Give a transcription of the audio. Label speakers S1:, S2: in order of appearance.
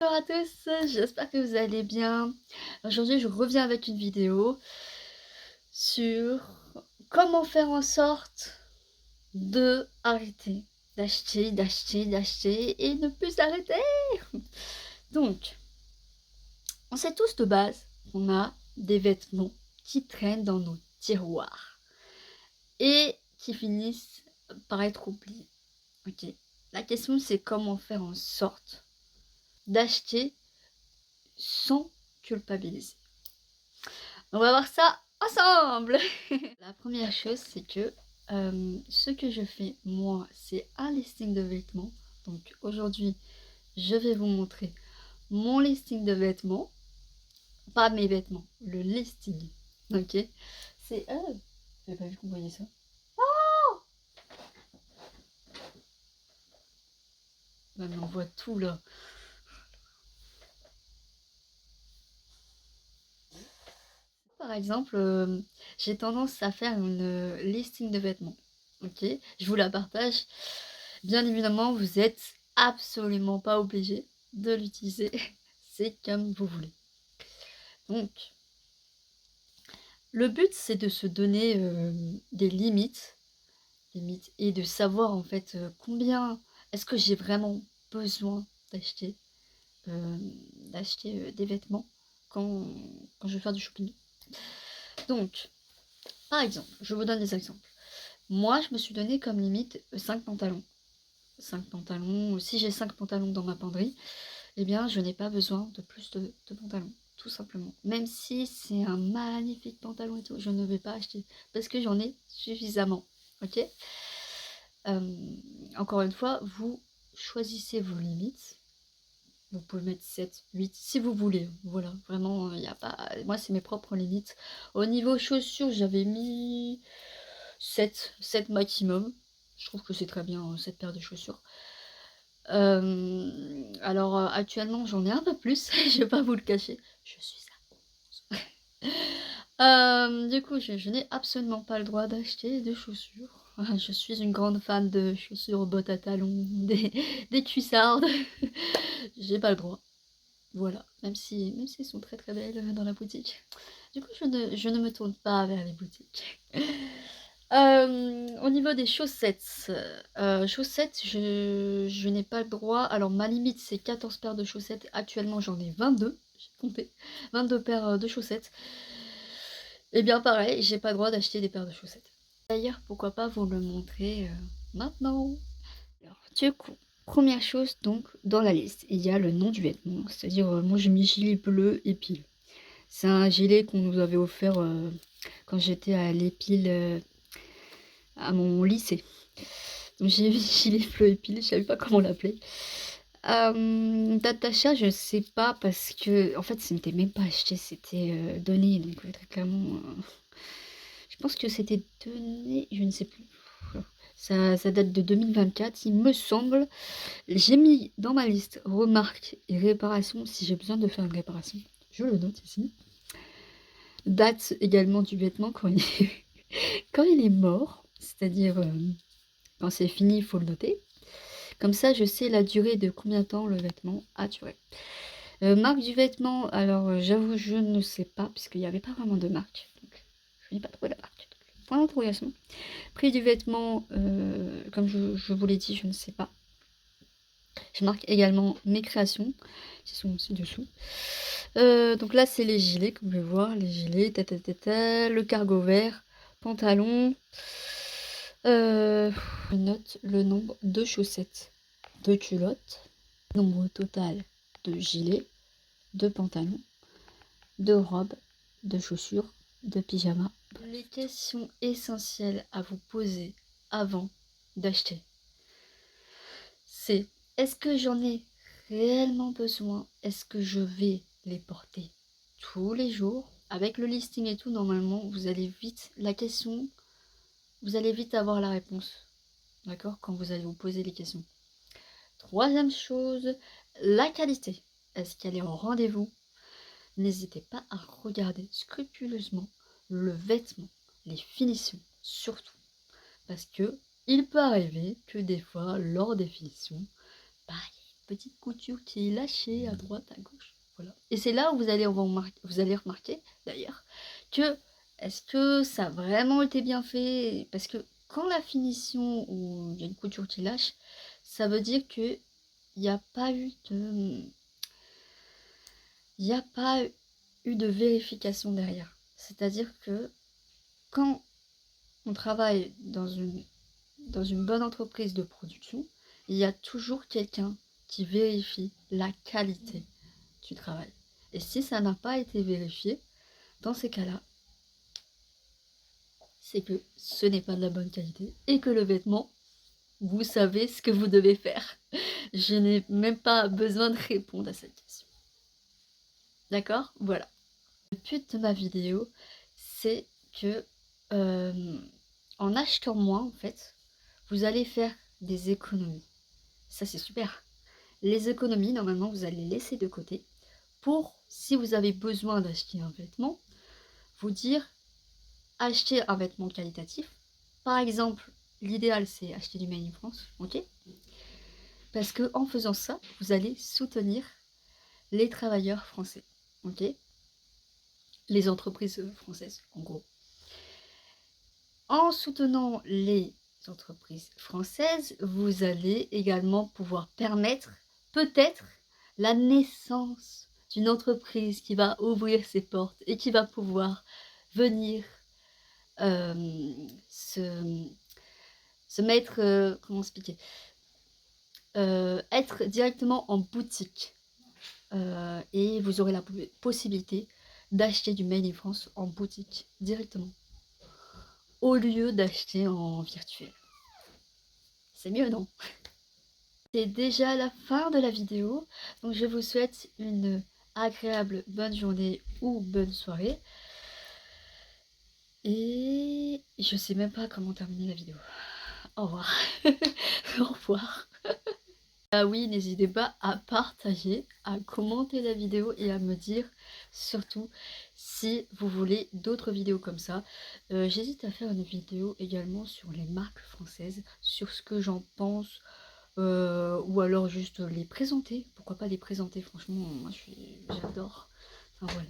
S1: Bonjour à tous, j'espère que vous allez bien. Aujourd'hui, je reviens avec une vidéo sur comment faire en sorte de arrêter d'acheter et ne plus s'arrêter. Donc, on sait tous de base qu'on a des vêtements qui traînent dans nos tiroirs et qui finissent par être oubliés. Ok. La question, c'est comment faire en sorte d'acheter sans culpabiliser. On va voir ça ensemble. La première chose, c'est que ce que je fais, moi, c'est un listing de vêtements. Donc aujourd'hui, je vais vous montrer mon listing de vêtements. Pas mes vêtements, le listing. Ok. C'est... j'avais pas vu qu'on voyait ça. Ouais, mais on voit tout là. Par exemple, j'ai tendance à faire une listing de vêtements. Ok, je vous la partage. Bien évidemment, vous êtes absolument pas obligé de l'utiliser. C'est comme vous voulez. Donc, le but, c'est de se donner des limites et de savoir en fait combien est-ce que j'ai vraiment besoin d'acheter des vêtements quand, quand je vais faire du shopping. Donc, par exemple, je vous donne des exemples. Moi, je me suis donné comme limite 5 pantalons. 5 pantalons, si j'ai 5 pantalons dans ma penderie, eh bien, je n'ai pas besoin de plus de pantalons, tout simplement. Même si c'est un magnifique pantalon et tout, je ne vais pas acheter, parce que j'en ai suffisamment, ok. Encore une fois, vous choisissez vos limites. Vous pouvez mettre 7, 8, si vous voulez. Voilà, vraiment, il n'y a pas... Moi, c'est mes propres limites. Au niveau chaussures, j'avais mis 7 maximum. Je trouve que c'est très bien, cette paire de chaussures. Alors, actuellement, j'en ai un peu plus, je vais pas vous le cacher. Je suis ça. Du coup, je n'ai absolument pas le droit d'acheter de chaussures. Je suis une grande fan de chaussures, bottes à talons, des cuissardes. J'ai pas le droit. Voilà, même si elles sont très très belles dans la boutique. Du coup, je ne me tourne pas vers les boutiques. Au niveau des chaussettes, je n'ai pas le droit. Alors, ma limite, c'est 14 paires de chaussettes. Actuellement, j'en ai 22. J'ai compté. 22 paires de chaussettes. Et bien, pareil, j'ai pas le droit d'acheter des paires de chaussettes. D'ailleurs, pourquoi pas vous le montrer maintenant. Alors, du coup, première chose, donc, dans la liste, il y a le nom du vêtement. C'est-à-dire, moi, j'ai mis gilet bleu épile. C'est un gilet qu'on nous avait offert quand j'étais à l'épile à mon lycée. Donc j'ai mis gilet bleu épile, je savais pas comment l'appeler. Date d'achat, je sais pas parce que en fait, ce n'était même pas acheté, c'était donné. Donc très clairement, je pense que c'était donné, je ne sais plus. Ça date de 2024, il me semble. J'ai mis dans ma liste remarques et réparations si j'ai besoin de faire une réparation. Je le note ici. Date également du vêtement quand quand il est mort, c'est-à-dire quand c'est fini, il faut le noter. Comme ça, je sais la durée de combien de temps le vêtement a duré. Marque du vêtement, alors j'avoue, je ne sais pas, puisqu'il n'y avait pas vraiment de marque. Donc, je n'ai pas trouvé la marque. Point d'interrogation. Prix du vêtement, comme je vous l'ai dit, je ne sais pas. Je marque également mes créations, qui sont aussi dessous. Donc là, c'est les gilets, comme je vais voir, les gilets, le cargo vert, pantalon. Je note le nombre de chaussettes, de culottes, nombre total de gilets, de pantalons, de robes, de chaussures, de pyjamas. Les questions essentielles à vous poser avant d'acheter, c'est: est-ce que j'en ai réellement besoin? Est-ce que je vais les porter tous les jours? Avec le listing et tout, normalement, vous allez vite, vous allez vite avoir la réponse. D'accord? Quand vous allez vous poser les questions. Troisième chose, la qualité. Est-ce qu'elle est au rendez-vous? N'hésitez pas à regarder scrupuleusement le vêtement, les finitions, surtout. Parce que il peut arriver que des fois, lors des finitions, bah, petite couture qui est lâchée à droite, à gauche. Voilà. Et c'est là où vous allez remarquer d'ailleurs que est-ce que ça a vraiment été bien fait? Parce que quand la finition ou il y a une couture qui lâche, ça veut dire que il n'y a pas eu de il n'y a pas eu de vérification derrière. C'est-à-dire que quand on travaille dans une bonne entreprise de production, il y a toujours quelqu'un qui vérifie la qualité du travail. Et si ça n'a pas été vérifié, dans ces cas-là, c'est que ce n'est pas de la bonne qualité et que le vêtement, vous savez ce que vous devez faire. Je n'ai même pas besoin de répondre à cette question. D'accord? Voilà. Le but de ma vidéo, c'est que en achetant moins, en fait, vous allez faire des économies. Ça, c'est super. Les économies, normalement, vous allez les laisser de côté pour, si vous avez besoin d'acheter un vêtement, vous dire acheter un vêtement qualitatif. Par exemple, l'idéal, c'est acheter du Made in France, ok? Parce que en faisant ça, vous allez soutenir les travailleurs français, ok? Les entreprises françaises, en gros. En soutenant les entreprises françaises, vous allez également pouvoir permettre peut-être la naissance d'une entreprise qui va ouvrir ses portes et qui va pouvoir venir se mettre, comment expliquer, être directement en boutique et vous aurez la possibilité d'acheter du Made in France en boutique directement au lieu d'acheter en virtuel. C'est mieux, non? C'est déjà la fin de la vidéo, donc je vous souhaite une agréable bonne journée ou bonne soirée. Et je sais même pas comment terminer la vidéo. Au revoir. Au revoir. Ah oui, n'hésitez pas à partager, à commenter la vidéo et à me dire surtout si vous voulez d'autres vidéos comme ça. J'hésite à faire une vidéo également sur les marques françaises, sur ce que j'en pense, ou alors juste les présenter. Pourquoi pas les présenter, franchement, moi j'adore. Enfin voilà.